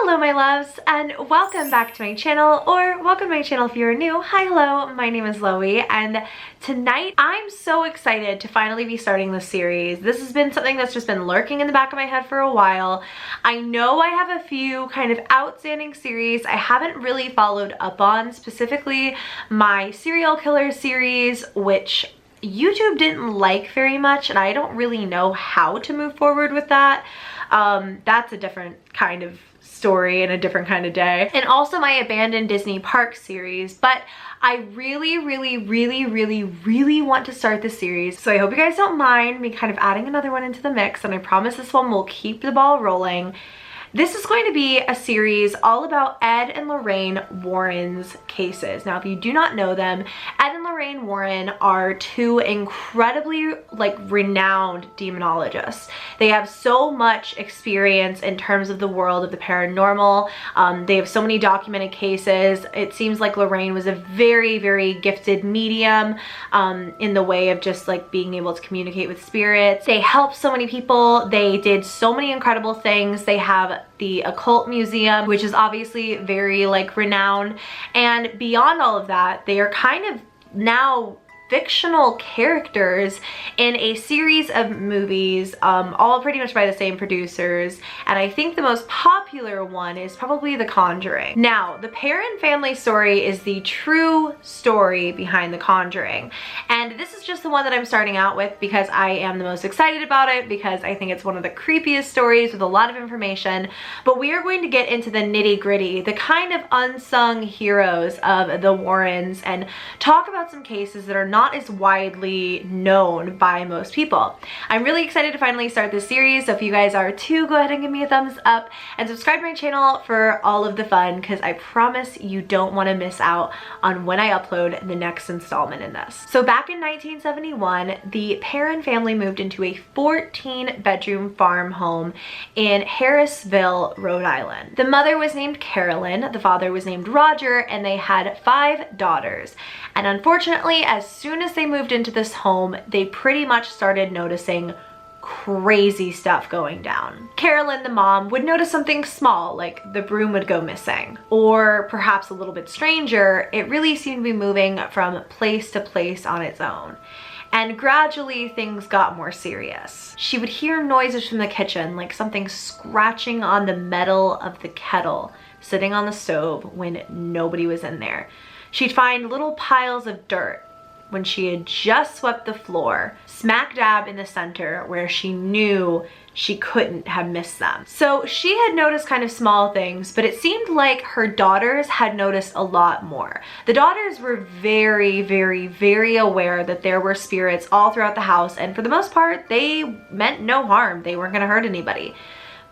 Hello my loves, and welcome back to my channel, or welcome to my channel if you're new. Hi, hello, my name is Loey, and tonight I'm so excited to finally be starting this series. This has been something that's just been lurking in the back of my head for a while. I know I have a few kind of outstanding series I haven't really followed up on, specifically my serial killer series, which YouTube didn't like very much, and I don't really know how to move forward with that. That's a different kind of story and a different kind of day. And also my abandoned Disney park series, but I really want to start this series, so I hope you guys don't mind me kind of adding another one into the mix, and I promise this one will keep the ball rolling. This is going to be a series all about Ed and Lorraine Warren's cases. Now, if you do not know them, Ed and Lorraine Warren are two incredibly renowned demonologists. They have so much experience in terms of the world of the paranormal. They have so many documented cases. It seems like Lorraine was a very gifted medium in the way of just being able to communicate with spirits. They helped so many people. They did so many incredible things. They have the occult museum, which is obviously very renowned, and beyond all of that, they are kind of now fictional characters in a series of movies, all pretty much by the same producers, and I think the most popular one is probably The Conjuring. Now, the Perron family story is the true story behind The Conjuring, and this is just the one that I'm starting out with because I am the most excited about it, because I think it's one of the creepiest stories with a lot of information. But we are going to get into the nitty-gritty, the kind of unsung heroes of the Warrens, and talk about some cases that are not as widely known by most people. I'm really excited to finally start this series, so if you guys are too, go ahead and give me a thumbs up and subscribe to my channel for all of the fun, because I promise you don't want to miss out on when I upload the next installment in this. So back in 1971, the Perron family moved into a 14-bedroom farm home in Harrisville, Rhode Island. The mother was named Carolyn, the father was named Roger, and they had 5 daughters. And unfortunately, as soon as they moved into this home, they pretty much started noticing crazy stuff going down. Carolyn, the mom, would notice something small, like the broom would go missing, or perhaps a little bit stranger, it really seemed to be moving from place to place on its own. And gradually things got more serious. She would hear noises from the kitchen, like something scratching on the metal of the kettle sitting on the stove when nobody was in there. She'd find little piles of dirt when she had just swept the floor, smack dab in the center where she knew she couldn't have missed them. So she had noticed kind of small things, but it seemed like her daughters had noticed a lot more. The daughters were very aware that there were spirits all throughout the house, and for the most part, they meant no harm. They weren't gonna hurt anybody.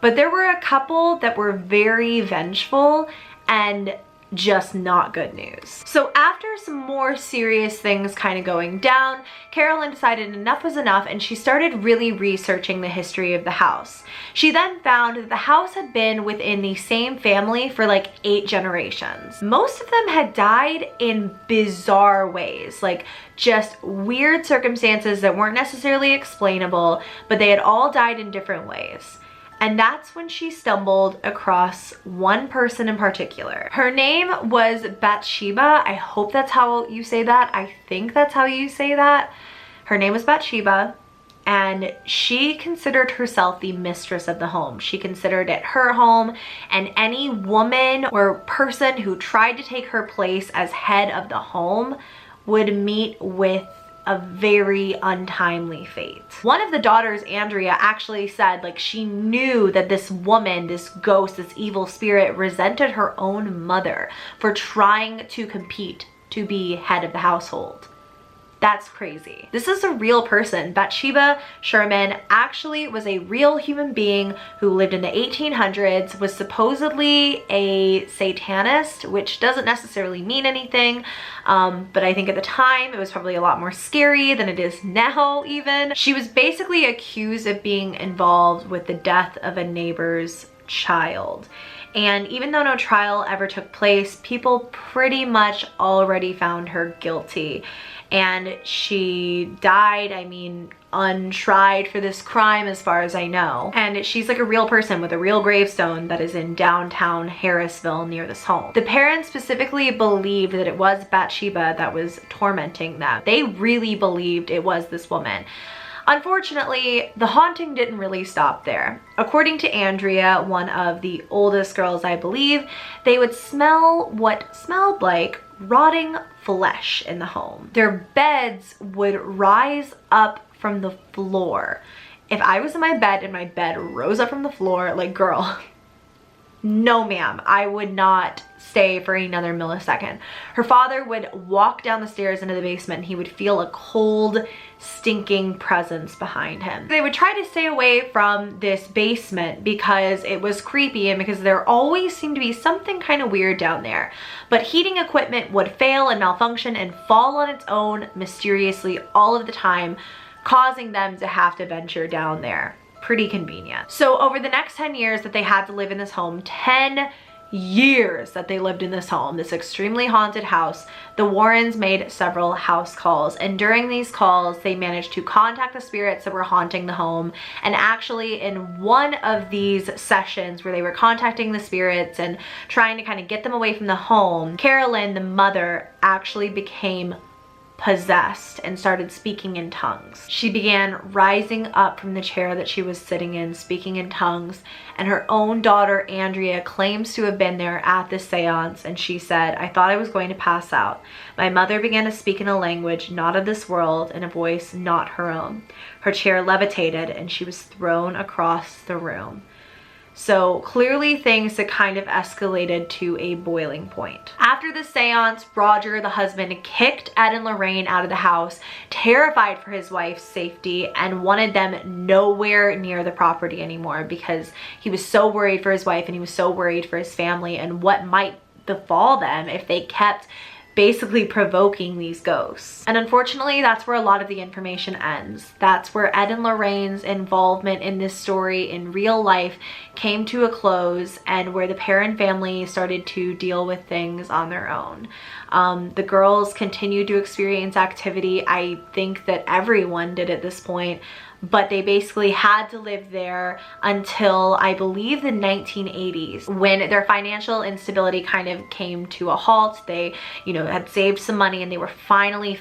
But there were a couple that were very vengeful and just not good news. So after some more serious things kind of going down, Carolyn decided enough was enough, and she started really researching the history of the house. She then found that the house had been within the same family for 8 generations. Most of them had died in bizarre ways, just weird circumstances that weren't necessarily explainable, but they had all died in different ways. And that's when she stumbled across one person in particular. Her name was Bathsheba. I hope that's how you say that. I think that's how you say that. Her name was Bathsheba, and she considered herself the mistress of the home. She considered it her home, and any woman or person who tried to take her place as head of the home would meet with a very untimely fate. One of the daughters, Andrea, actually said she knew that this woman, this ghost, this evil spirit, resented her own mother for trying to compete to be head of the household. That's crazy. This is a real person. Bathsheba Sherman actually was a real human being who lived in the 1800s, was supposedly a satanist, which doesn't necessarily mean anything, but I think at the time it was probably a lot more scary than it is now even. She was basically accused of being involved with the death of a neighbor's child. And even though no trial ever took place, people pretty much already found her guilty. And she died, untried for this crime as far as I know. And she's like a real person with a real gravestone that is in downtown Harrisville near this home. The parents specifically believed that it was Bathsheba that was tormenting them. They really believed it was this woman. Unfortunately, the haunting didn't really stop there. According to Andrea, one of the oldest girls, I believe, they would smell what smelled like rotting flesh in the home. Their beds would rise up from the floor. If I was in my bed and my bed rose up from the floor, like, girl, no ma'am, I would not stay for another millisecond. Her father would walk down the stairs into the basement and he would feel a cold, stinking presence behind him. They would try to stay away from this basement because it was creepy and because there always seemed to be something kind of weird down there. But heating equipment would fail and malfunction and fall on its own mysteriously all of the time, causing them to have to venture down there. Pretty convenient. So over the next 10 years that they had to live in this home, 10 years that they lived in this home, this extremely haunted house, the Warrens made several house calls, and during these calls they managed to contact the spirits that were haunting the home. And actually in one of these sessions where they were contacting the spirits and trying to kind of get them away from the home, Carolyn, the mother, actually became possessed and started speaking in tongues. She began rising up from the chair that she was sitting in, speaking in tongues, and her own daughter Andrea claims to have been there at this seance, and she said, "I thought I was going to pass out. My mother began to speak in a language not of this world, in a voice not her own. Her chair levitated and she was thrown across the room." So clearly things had kind of escalated to a boiling point. After the seance, Roger, the husband, kicked Ed and Lorraine out of the house, terrified for his wife's safety, and wanted them nowhere near the property anymore because he was so worried for his wife and he was so worried for his family and what might befall them if they kept basically provoking these ghosts. And unfortunately, that's where a lot of the information ends. That's where Ed and Lorraine's involvement in this story in real life came to a close, and where the Perron family started to deal with things on their own. The girls continued to experience activity. I think that everyone did at this point, but they basically had to live there until I believe the 1980s, when their financial instability kind of came to a halt. They, you know, had saved some money and they were finally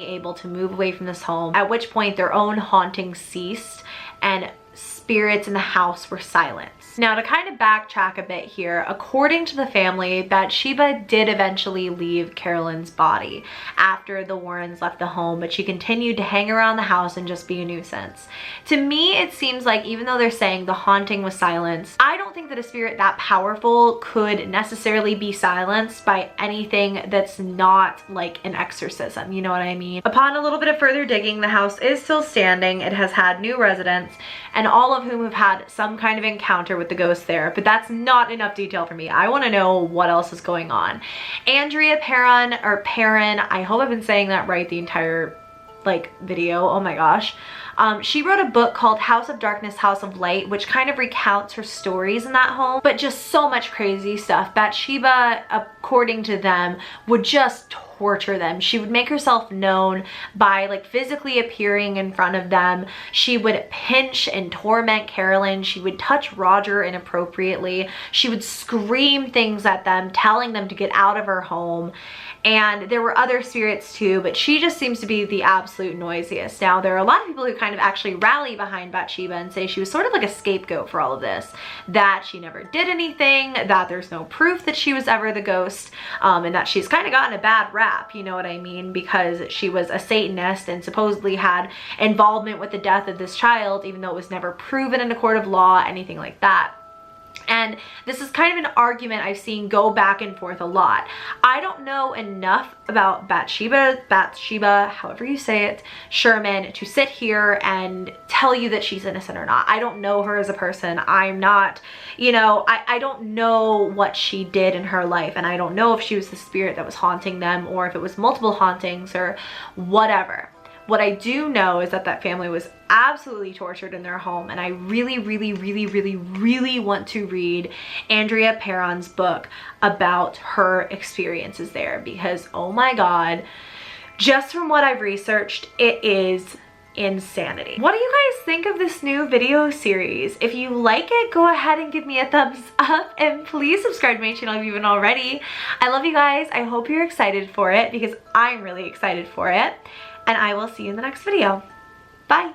able to move away from this home, at which point their own hauntings ceased and spirits in the house were silenced. Now, to kind of backtrack a bit here, according to the family, Bathsheba did eventually leave Carolyn's body after the Warrens left the home, but she continued to hang around the house and just be a nuisance. To me, it seems like even though they're saying the haunting was silenced, I don't think that a spirit that powerful could necessarily be silenced by anything that's not like an exorcism, you know what I mean? Upon a little bit of further digging, the house is still standing. It has had new residents, and all of whom have had some kind of encounter with the ghost there, but that's not enough detail for me. I want to know what else is going on. Andrea Perron, or Perron, I hope I've been saying that right the entire like video, oh my gosh. She wrote a book called House of Darkness, House of Light, which kind of recounts her stories in that home, but just so much crazy stuff. Bathsheba, according to them, would just torture them. She would make herself known by like physically appearing in front of them. She would pinch and torment Carolyn. She would touch Roger inappropriately. She would scream things at them, telling them to get out of her home. And there were other spirits too, but she just seems to be the absolute noisiest. Now, there are a lot of people who kind of actually rally behind Bathsheba and say she was sort of like a scapegoat for all of this, that she never did anything, that there's no proof that she was ever the ghost, and that she's kind of gotten a bad rap, you know what I mean, because she was a Satanist and supposedly had involvement with the death of this child, even though it was never proven in a court of law, anything like that. And this is kind of an argument I've seen go back and forth a lot. I don't know enough about Bathsheba, however you say it, Sherman, to sit here and tell you that she's innocent or not. I don't know her as a person. I'm not, you know, I don't know what she did in her life, and I don't know if she was the spirit that was haunting them or if it was multiple hauntings or whatever. What I do know is that that family was absolutely tortured in their home, and I really want to read Andrea Perron's book about her experiences there, because oh my god, just from what I've researched, it is insanity. What do you guys think of this new video series? If you like it, go ahead and give me a thumbs up, and please subscribe to my channel if you haven't already. I love you guys. I hope you're excited for it because I'm really excited for it, and I will see you in the next video. Bye.